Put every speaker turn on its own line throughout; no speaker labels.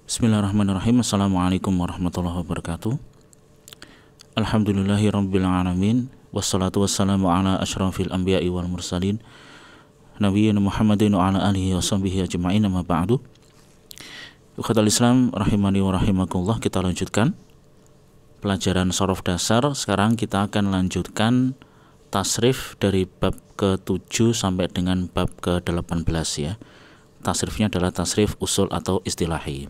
Bismillahirrahmanirrahim. Assalamualaikum warahmatullahi wabarakatuh. Alhamdulillahirabbil alamin. Wassalatu wassalamu ala asyrafil anbiya'i wal mursalin Nabiyyina Muhammadin wa ala alihi wa sahbihi ajma'in, amma ba'du. Ikhwatal Islam rahimani wa rahimakumullah, kita lanjutkan pelajaran shorof dasar. Sekarang kita akan lanjutkan tasrif dari bab ke-7 sampai dengan bab ke-18 ya. Tasrifnya adalah tasrif usul atau istilahi.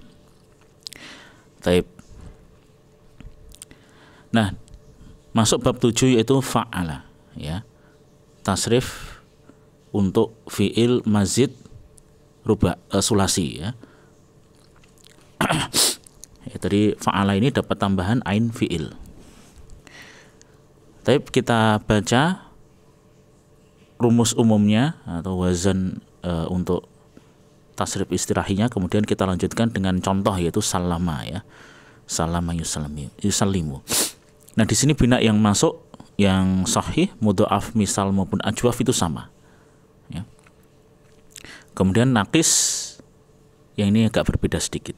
Taib. Nah, masuk bab 7 yaitu fa'ala ya. Tasrif untuk fi'il mazid sulasi ya. Tadi fa'ala ini dapat tambahan ain fi'il. Taib, kita baca rumus umumnya atau wazan untuk tasrif istirahinya, kemudian kita lanjutkan dengan contoh yaitu salama ya. Salama yusallimu. Nah, di sini bina yang masuk yang sahih mudha'af misal maupun ajwaf itu sama. Ya. Kemudian nakis yang ini agak berbeda sedikit.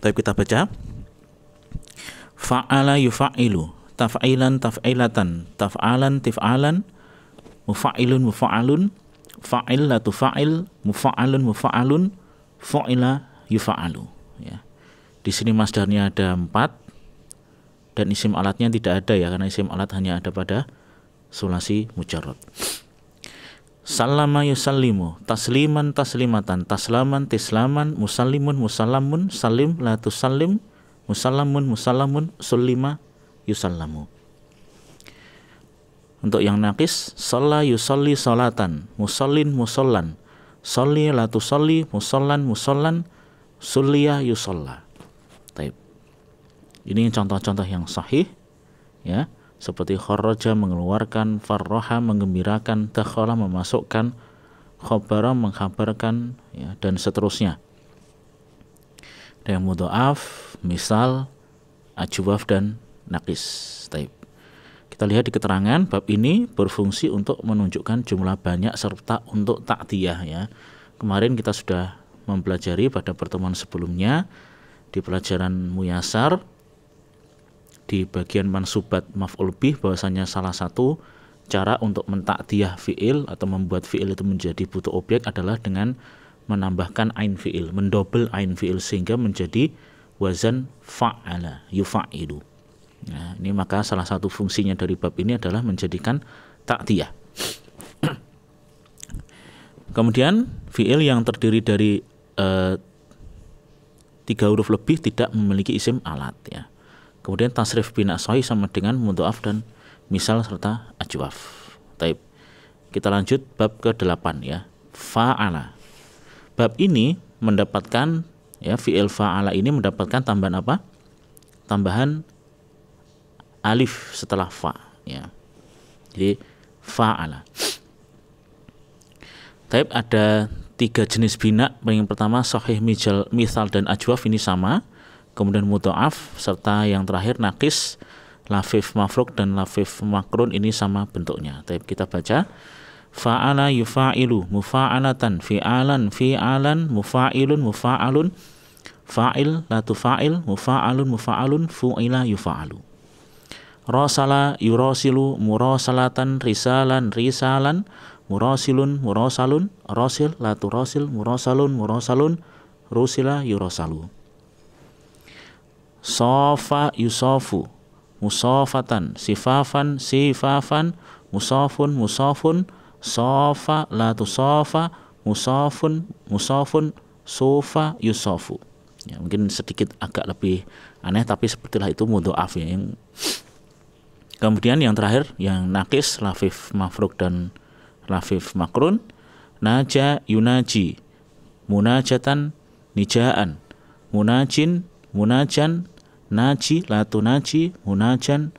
Tapi kita baca fa'ala yufa'ilu, taf'ilan taf'ilatan, taf'alan tif'alan, mufa'ilun mufa'alun, fa'il la tufa'il, mufa'alun mufa'alun, fa'ila yufa'alu ya. Di sini masdarnya ada 4 dan isim alatnya tidak ada ya, karena isim alat hanya ada pada sulasi mujarrad. Sallama yusallimu, tasliman taslimatan, taslaman tislaman, musallimun musallamun, salim la tusallim, musallamun musallamun, sullima yusallamu. Untuk yang nakis, shalla yusalli sholatan, musallin musallan, sholli la tusalli, musallan musallan, sulliya yusalla. Taib. Ini contoh-contoh yang sahih ya, seperti kharaja mengeluarkan, farraha menggembirakan, dakhala memasukkan, khabara mengkhabarkan ya, dan seterusnya. Dan mudha'af, misal, ajwaf dan nakis. Taib. Kita lihat di keterangan, bab ini berfungsi untuk menunjukkan jumlah banyak serta untuk ta'diyah ya. Kemarin kita sudah mempelajari pada pertemuan sebelumnya di pelajaran muyasar di bagian mansubat maf'ul bih, bahwasanya salah satu cara untuk mentakdiyah fi'il atau membuat fi'il itu menjadi butuh objek adalah dengan menambahkan ain fi'il, mendobel ain fi'il sehingga menjadi wazan fa'ala yufa'ilu. Nah, ini maka salah satu fungsinya dari bab ini adalah menjadikan ta'diyah. Kemudian fi'il yang terdiri dari 3 huruf lebih tidak memiliki isim alat ya. Kemudian tasrif bina sahih sama dengan mudha'af dan misal serta ajwaf. Taib. Kita lanjut bab ke-8 ya. Fa'ala. Bab ini mendapatkan ya, fi'il fa'ala ini mendapatkan tambahan apa? Tambahan alif setelah fa ya. Jadi fa'ala. Taib, ada 3 jenis bina. Yang pertama sahih misal dan ajwaf ini sama. Kemudian mudha'af serta yang terakhir nakis, lafif mafruk dan lafif makrun ini sama bentuknya. Taib, kita baca fa'ala yufa'ilu, mufa'alatan, fi'alan fi'alan, mufa'ilun mufa'alun, fa'il la tufa'il, mufa'alun mufa'alun, fu'ila yufa'alu. Rasala yurasilu, murasalatan, risalan risalan, murasilun murasalun, rasil la turasil, murasalun murasalun, rusila yurasalu. Sofa yusofu, musofatan, sifafan sifafan, musofun musofun, sofa la tusofa, musofun musofun, sofa yusofu ya. Mungkin sedikit agak lebih aneh, tapi sepertilah itu mudha'af ya. Kemudian yang terakhir yang nakis, lafif mafruk dan lafif makrun, naja yunaji, munajatan nijaan, munajin munajan, naji la tunaji, munajan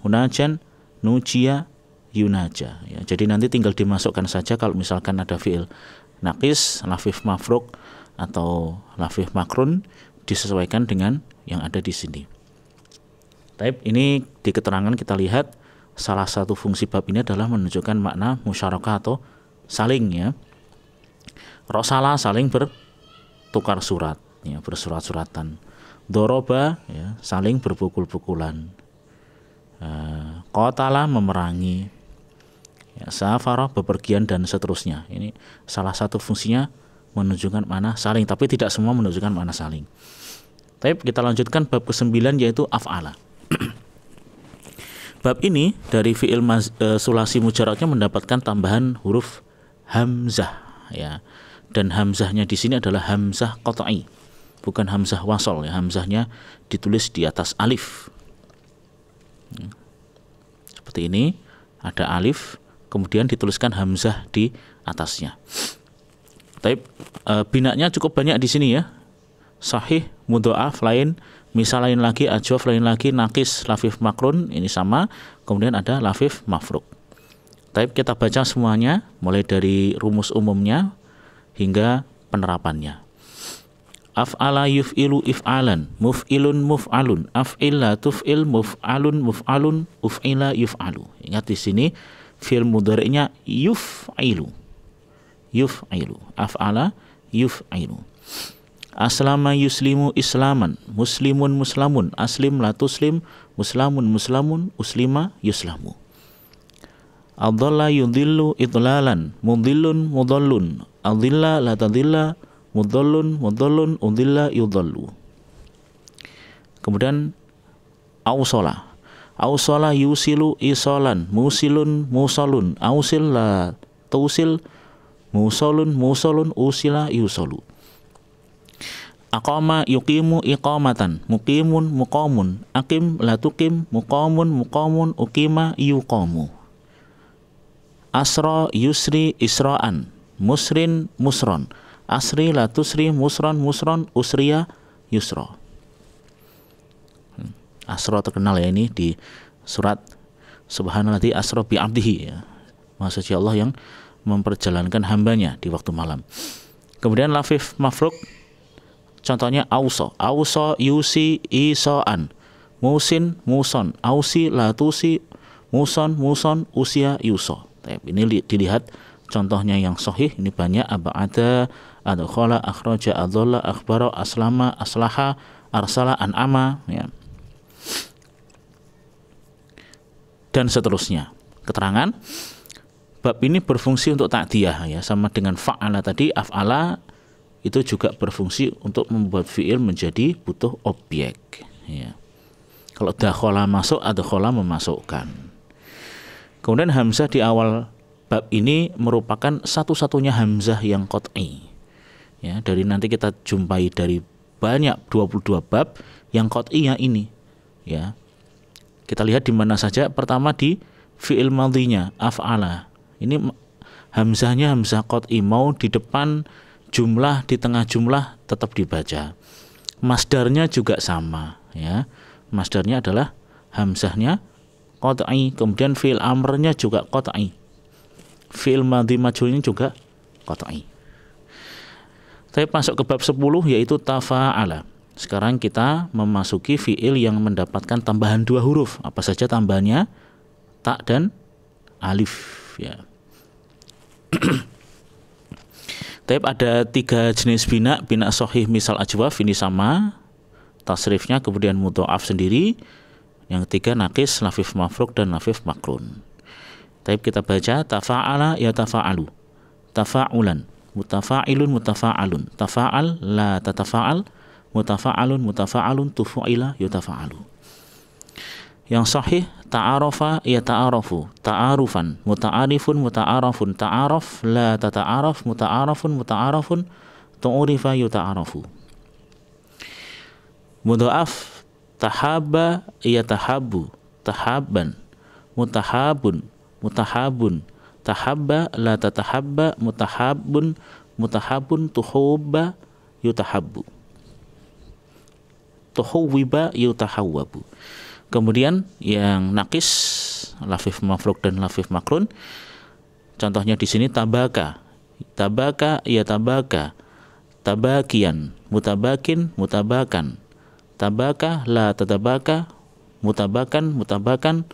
munajan, nujia yunaja ya. Jadi nanti tinggal dimasukkan saja kalau misalkan ada fi'il nakis, lafif mafruk atau lafif makrun, disesuaikan dengan yang ada di sini. Taib, ini di keterangan kita lihat salah satu fungsi bab ini adalah menunjukkan makna musyarakah atau saling ya. Rosala saling tukar surat, ya, bersurat-suratan. Doroba, ya, saling berpukul-pukulan. Qatala, memerangi. Ya, safara, bepergian dan seterusnya. Ini salah satu fungsinya menunjukkan makna saling, tapi tidak semua menunjukkan makna saling. Tapi kita lanjutkan bab ke-9 yaitu af'ala. Bab ini dari fi'il sulasi mujarradnya mendapatkan tambahan huruf hamzah, ya. Dan hamzahnya di sini adalah hamzah qat'i, bukan hamzah wasol, ya. Hamzahnya ditulis di atas alif. Seperti ini, ada alif, kemudian dituliskan hamzah di atasnya. Tapi binanya cukup banyak di sini, ya. Sahih, mudhoaf lain, misal lain lagi, ajwaf lain lagi, nakis, lafif makrun ini sama, kemudian ada lafif mafruk. Tapi kita baca semuanya mulai dari rumus umumnya hingga penerapannya. Af'ala yuf'ilu if'alan, muf'ilun muf'alun, af'ila tuf'il, muf'alun muf'alun, uf'ila yuf'alu. Ingat di sini fi'il mudhari'nya yuf'ilu. Yuf'ilu. Af'ala yuf'ilu. Aslama yuslimu islaman, muslimun muslamun, aslim la tuslim, muslamun muslamun, uslima yuslamu. Adalla yudhillu idlalan, mudhillun mudhallun, adilla la tadilla, mudhallun mudhallun, udhilla yudhallu. Kemudian awsala. Awsala yusilu isolan, musilun musalun, awsil la tusil, musalun musalun, usila yusalu. Aqama yuqimu iqamatan, muqimun muqamun, aqim la tuqim, muqamun muqamun, uqima yuqamu. Asra yusri isra'an, musrin musron, asri la tusri, musron musron, usriya yusra. Asra terkenal, ya, ini di surat Subhanalladzi asra bi 'abdihi, ya. Maha suci Allah yang memperjalankan hambanya di waktu malam. Kemudian lafif mafruk, contohnya auso, auso yusi isoan, musin muson, ausi la tusi, muson muson, usia yuso. Ini dilihat contohnya yang sahih, ini banyak. Aba'ada, adkhala, akhraja, adhalla, akhbara, aslama, aslaha, arsala, an'ama, ya. Dan seterusnya. Keterangan bab ini berfungsi untuk ta'diyah, ya, sama dengan fa'ala tadi. Af'ala itu juga berfungsi untuk membuat fi'il menjadi butuh objek, ya. Kalau dakhala masuk, adkhala memasukkan. Kemudian hamzah di awal bab ini merupakan satu-satunya hamzah yang qat'i, ya. Dari nanti kita jumpai dari banyak 22 bab yang qat'i yang ini, ya. Kita lihat di mana saja. Pertama di fi'il madhinya af'ala. Ini hamzahnya hamzah qat'i, mau di depan jumlah, di tengah jumlah tetap dibaca. Masdarnya juga sama, ya. Masdarnya adalah hamzahnya qat'i. Kemudian fi'il amrnya juga qat'i. Fi'il madhi majhulnya juga qat'i. Tapi masuk ke bab 10 yaitu tafa'ala. Sekarang kita memasuki fi'il yang mendapatkan tambahan 2 huruf. Apa saja tambahannya? Ta dan alif, ya. Tapi ada 3 jenis bina. Bina sahih misal ajwaf, ini sama tasrifnya, kemudian mudhoaf sendiri. Yang ketiga nakis, lafif mafruk dan lafif makrun. Tapi kita baca tafa'ala ya tafa'alu, tafa'ulan, mutafa'ilun mutafa'alun, tafa'al la tatafa'al, mutafa'alun mutafa'alun, tufu'ila yutafa'alu. Yang sahih ta'arafa ya ta'arafu, ta'arufan, muta'arifun muta'arafun, ta'araf la tata'araf, muta'arafun muta'arafun, tu'urifa yuta'arafu. Mudha'af tahaba ya tahabu, tahaban, mutahabun mutahabun, tahabba la tatahabba, mutahabun mutahabun, tuhubba yutahabbu, tuhuwiba yutahawwabu. Kemudian yang nakis lafif mafruk dan lafif makrun, contohnya di sini tabaka, tabaka ya tabaka, tabakian, mutabakin mutabakan, tabaka la tatabaka, mutabakan mutabakan,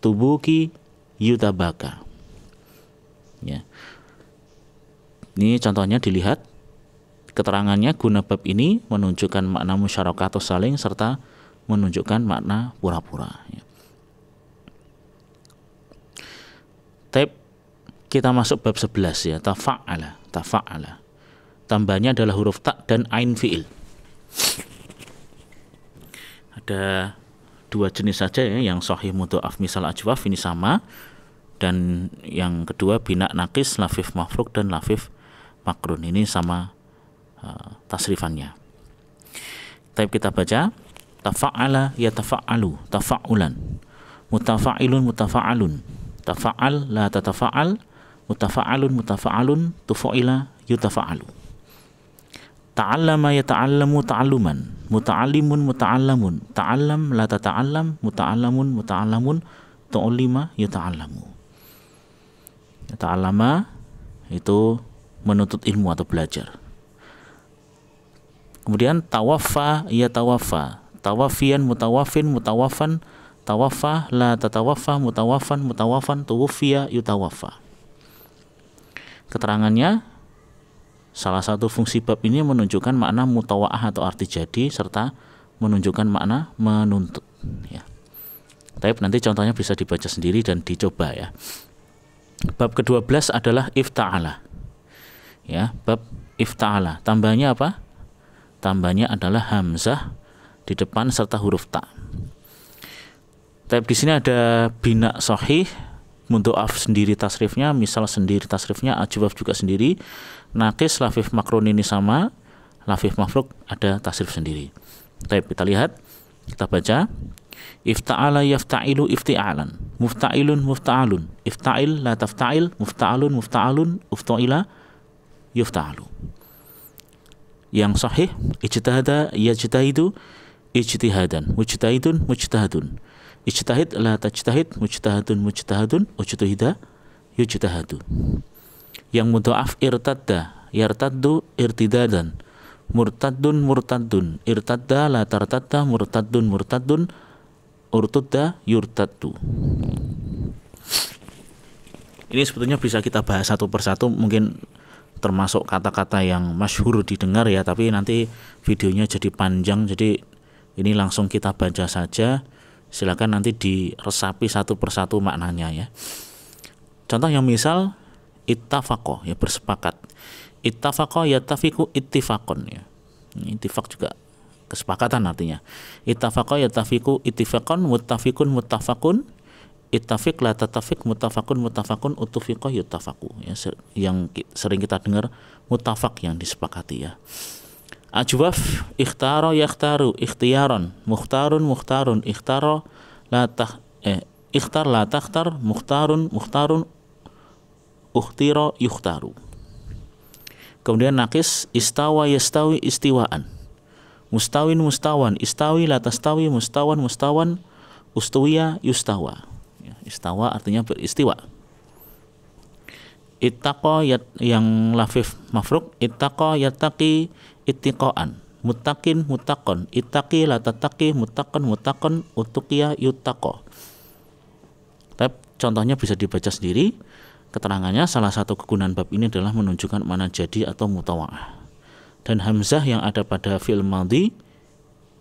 tubuki yutabaka, ya. Ini contohnya dilihat keterangannya guna bab ini menunjukkan makna musyarakah atau saling serta menunjukkan makna pura-pura ya. Taib, kita masuk bab 11 ya, tafa'ala. Tambahnya adalah huruf ta dan ain fi'il. Ada dua jenis saja ya, yang sahih mudha'af misal ajwaf ini sama, dan yang kedua bina nakis, lafif mafruk dan lafif makrun ini sama tasrifannya. Taib, kita baca tafa'ala ya tafa'alu, tafa'ulan, mutafa'ilun mutafa'alun, tafa'al la tatafa'al, mutafa'alun mutafa'alun, tufu'ila yutafa'alu. Ta'allama ya ta'allamu ta'alluman, muta'allimun muta'allamun, ta'allam la tata'allam, muta'allamun muta'allamun, tu'allima yuta'allamu. Ta'allama itu menuntut ilmu atau belajar. Kemudian tawaffa ya tawaffa, tawafian mutawafin mutawafan, tawaffa la tatawaffa, mutawafan mutawafan, tuwfiya yutawaffa. Keterangannya, salah satu fungsi bab ini menunjukkan makna mutawa'ah atau arti jadi serta menunjukkan makna menuntut ya. Tapi nanti contohnya bisa dibaca sendiri dan dicoba ya. Bab ke-12 adalah ifta'ala ya, bab ifta'ala. Tambahnya apa? Tambahnya adalah hamzah di depan serta huruf ta. Tapi di sini ada bina sahih, mudha'af sendiri tasrifnya, misal sendiri tasrifnya, ajwaf juga sendiri, nakis, lafif makrun ini sama, lafif mafruk ada tasrif sendiri. Tapi kita lihat, kita baca ifta'ala yafta'ilu ifti'alan, mufta'ilun mufta'alun, ifta'il la tafta'il, mufta'alun mufta'alun, ufta'ila yufta'alu. Yang sahih ijtihada yajtahidu ijtihadan, mujtahidun mujtahadun, ijtahid la tajtahid, mujtahadun mujtahadun, ujtihida yujtahadu. Yang mudha'af irtadda yartaddu irtidadan, murtaddun murtaddun, irtadda la tartadda, murtaddun murtaddun, urtudda yurtaddu. Ini sebetulnya bisa kita bahas satu persatu, mungkin termasuk kata-kata yang masyhur didengar ya, tapi nanti videonya jadi panjang, jadi ini langsung kita baca saja. Silakan nanti diresapi satu persatu maknanya ya. Contoh yang misal ittafaqo ya, bersepakat. Ittafaqo yattafiqu ittifaqon ya. Ittifaq juga kesepakatan artinya. Ittafaqo yattafiqu ittifaqon, muttafiqun muttafaqun, ittafiq la tattafiq, muttafaqun muttafaqun, uttufiqa yuttafaqu ya, yang sering kita dengar muttafaq yang disepakati ya. Ajwaf ikhtaro yakhtaru ikhtiyaron, mukhtarun mukhtarun, ikhtaro la ikhtar la takhtar, mukhtarun mukhtarun, ukhtiro yukhtaru. Kemudian nakis istawa yastawi istiwaan, mustawin mustawan, istawi la tastawi, mustawan mustawan, ustuwiya yustawa ya, istawa artinya beristiwa. Ittaqa yang lafif mafruk, ittaqa yattaqi ittiqaan, muttaqin muttaqon, ittaqi la tattaqi, muttaqon muttaqon, utuqiya yuttaqo. Tapi contohnya bisa dibaca sendiri. Keterangannya, salah satu kegunaan bab ini adalah menunjukkan mana jadi atau mutawa'ah. Dan hamzah yang ada pada fi'il madhi,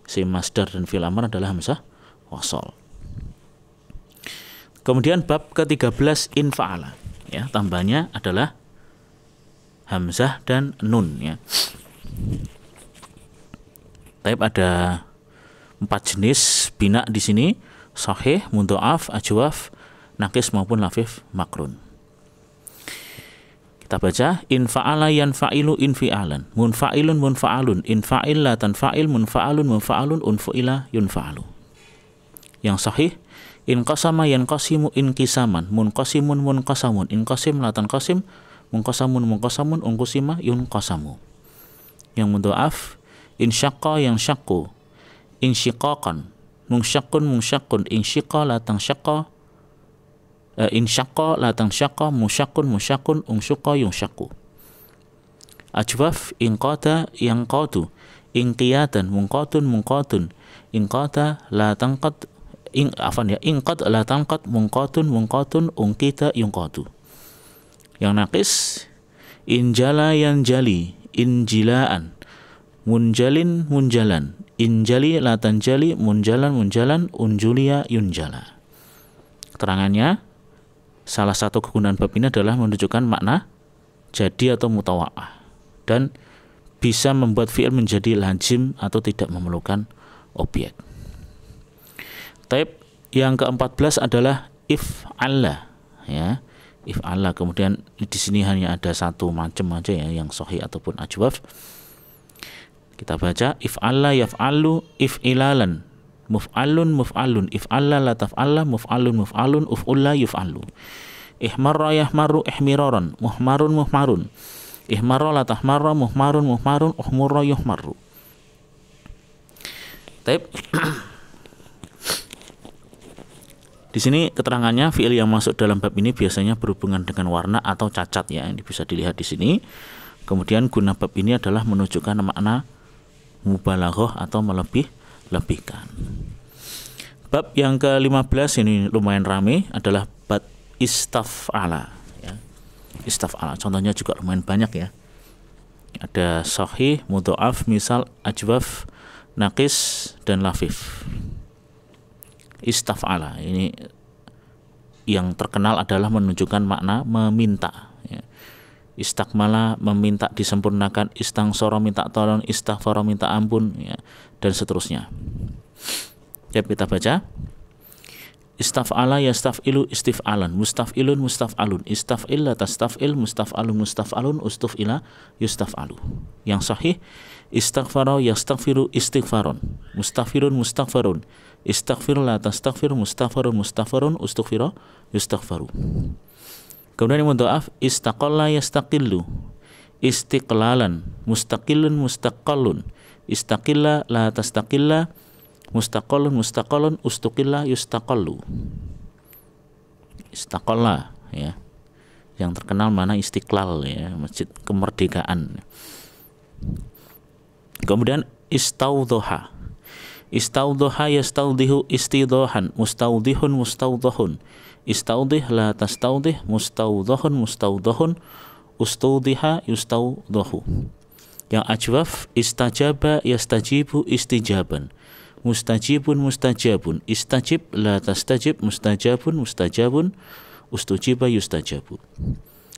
si masdar dan fi'il amr adalah hamzah wasol. Kemudian bab ke-13 infa'ala ya, tambahnya adalah hamzah dan nun ya. Tapi ada 4 jenis bina di sini, sahih, mudha'af, ajwaf, nakis maupun lafif makrun. Kita baca infa'ala yanfa'ilu infi'alan, munfa'ilun munfa'alun, infa'il la tanfa'il, munfa'alun munfa'alun, unfu'ila yunfa'alu. Yang sahih inqasama yanqasimu inqisaman, munqasimun munqasamun, inqasim la tanqasim, munqasamun munqasamun, unqusima yunqasamu. Yang mudha'af insyaqqa yansyaqu, insyiqaqan, munsyaqqun munsyaqqun, insyiqqa la tansyaqqa, insyaqqa la tansyaqqa, musyaqqun musyaqqun, unsyaqqa yunsyaqqu. Ajwaf inqata yanqatu, inqiyatan munqatun munqatun, inqata la tanqat, inqat la tanqat, munqatun munqatun, unqita yunqatu. Yang nakis injala yanjali, injilaan, munjalin munjalan, injali la tanjali, munjalan munjalan, unjulia yunjala. Keterangannya, salah satu kegunaan bab ini adalah menunjukkan makna jadi atau mutawa'ah dan bisa membuat fi'il menjadi lazim atau tidak memerlukan objek. Type yang ke-14 adalah if'alla, ya. If'alla, kemudian di sini hanya ada satu macam aja ya, yang sahih ataupun ajwaf. Kita baca if'alla yaf'allu if'ilalan, muf'alun muf'alun, if'alla la taf'alla, muf'alun muf'alun, uf'ulla yuf'allu. Ihmarra yahmarru ihmiraran, muhmarun muhmarun, ihmarra la tahmarra, muhmarun muhmarun, uhmurra yuhmarru. Taib. Di sini keterangannya fiil yang masuk dalam bab ini biasanya berhubungan dengan warna atau cacat ya, ini bisa dilihat di sini. Kemudian guna bab ini adalah menunjukkan makna mubalaghah atau melebih-lebihkan. Bab yang ke-15 ini lumayan rame adalah bab istaf'ala ya. Istaf'ala contohnya juga lumayan banyak ya. Ada sahih, mudha'af, misal, ajwaf, naqis dan lafif. Istaf'ala ini yang terkenal adalah menunjukkan makna meminta ya. Istakmala meminta disempurnakan, istangsara minta tolong, istaghfara minta ampun ya, dan seterusnya. Ya, kita baca istaf'ala yastaf'ilu istif'alan, mustaf'ilun mustaf'alun, istaf'il la tastaf'il, mustaf'alun mustaf'alun, ustuf'ila yustaf'alu. Yang sahih istaghfara yastaghfiru istighfaron, mustaghfirun mustaghfarun, istaghfir la tastaghfir, mustaghfarun mustaghfarun, ustughfira yustaghfaru. Kemudian yang mudha'af istaqalla yastaqillu, istiqlalan, mustaqillun mustaqallun, istaqilla la tastaqilla, mustaqallun mustaqallun, ustuqilla yustaqallu. Istaqalla ya, yang terkenal mana istiqlal ya, masjid kemerdekaan. Kemudian istaudhoha, istaudhoha yastaudhihu istidhohan, mustaudhihun mustaudhohun, istaudhih la tastaudhih, mustaudhohun mustaudhohun, ustaudhiha yustaudhohu. Yang ajwaf istajaba yastajibu istijaban, mustajibun mustajabun, istajib la tastajib, mustajabun mustajabun, ustujiba yustajabu.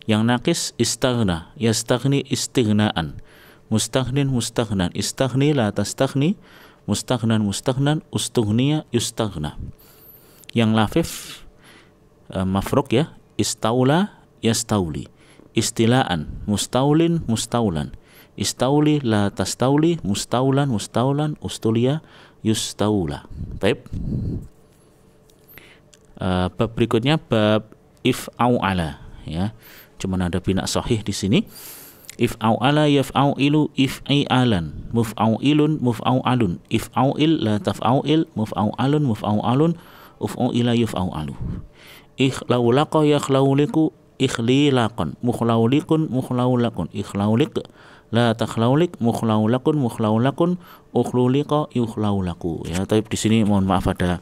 Yang naqis istaghna yastaghni istighnaan, mustaghnin mustaghnan, istaghni la tastaghni, mustaghnan mustaghnan, ustughniya yustaghna. Yang lafif mafruk ya, istaula yastauli, istilaan, mustaulin mustaulan, istauli la tastauli, mustaulan mustaulan, ustulia yustaula. Baik. Bab berikutnya bab if'au'ala ya. Cuman ada bina sahih di sini. If'au'ala yaf'au'ilu if'i'alan, muf'au'ilun muf'au'alun, if'au'il la taf'au'il, muf'au'alun muf'au'alun, uf'au'ila yuf'au'alu. Ikhlaulaqa yakhlauliku ikhlilaqan, mukhlaulikun mukhlaulakun, ikhlaulik la takhlaulik, mukhlaulakun mukhlaulakun, ukhlulika yukhlaulaku. Ya, tapi di sini mohon maaf ada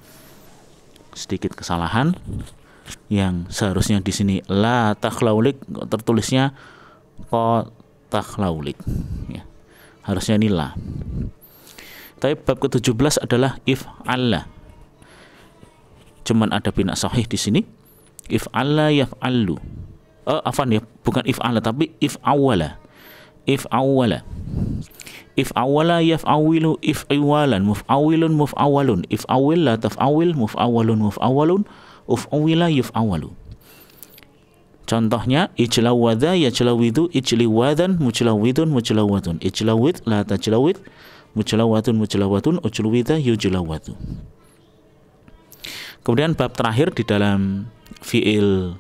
sedikit kesalahan. Yang seharusnya di sini la takhlaulik tertulisnya ko takhlaulik ya. Harusnya ini la. Tapi bab ke-17 adalah if'alla. Cuman ada bina sahih di sini. If'alla yaf'allu. Afan ya, bukan if'alla tapi if'awwala. If'awwala. If'awwala yaf'awilu if'iwalan, muf'awilun muf'awalun, if'awil la taf'awil, muf'awalun muf'awalun, uf'awila yuf'awalu. Contohnya ijlawadha yajlawidu, ijliwadan mujlawidun mujlawadun, ijlawid la tajlawid, mujlawadun mujlawadun, ujluwidha yujlawadu. Kemudian bab terakhir di dalam fi'il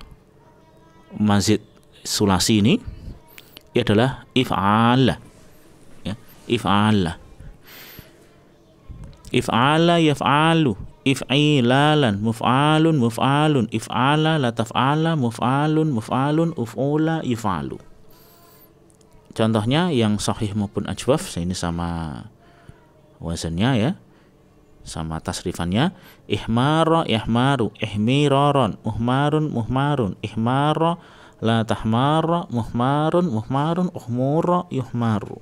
mazid sulasi ini adalah if'ala ya, if'ala. If'ala yaf'alu, if'ilalan, muf'alun muf'alun, if'ala la taf'ala, muf'alun muf'alun, uf'ula yuf'alu. Contohnya yang sahih maupun ajwaf, ini sama wazannya ya, sama tasrifannya. Ihmara yahmaru, ihmiraran, muhmarun muhmarun, ihmara la tahmara, muhmarun, muhmarun, uhmura, yuhmaru.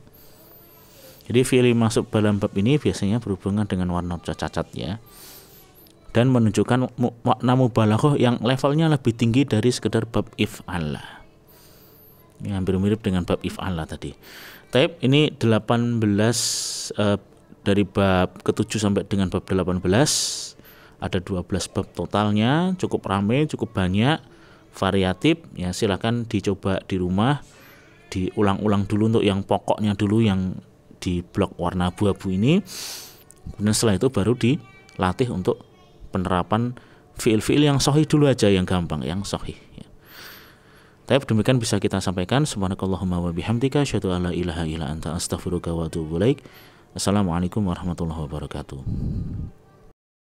Jadi fi'il masuk dalam bab ini biasanya berhubungan dengan warna cacat ya, dan menunjukkan makna mubalaghah yang levelnya lebih tinggi dari sekedar bab if'ala. Ini hampir mirip dengan bab if'ala tadi. Taib ini 18 dari bab ke-7 sampai dengan bab 18. Ada 12 bab totalnya, cukup ramai, cukup banyak, variatif ya. Silakan dicoba di rumah, diulang-ulang dulu untuk yang pokoknya dulu yang di blok warna abu-abu ini. Kemudian setelah itu baru dilatih untuk penerapan fiil-fiil yang sahih dulu aja, yang gampang, yang sahih ya. Tapi demikian bisa kita sampaikan. Subhanakallahumma wa bihamdika asyhadu an la ilaha illa anta astaghfiruka wa atubu ilaik. Assalamualaikum warahmatullahi wabarakatuh.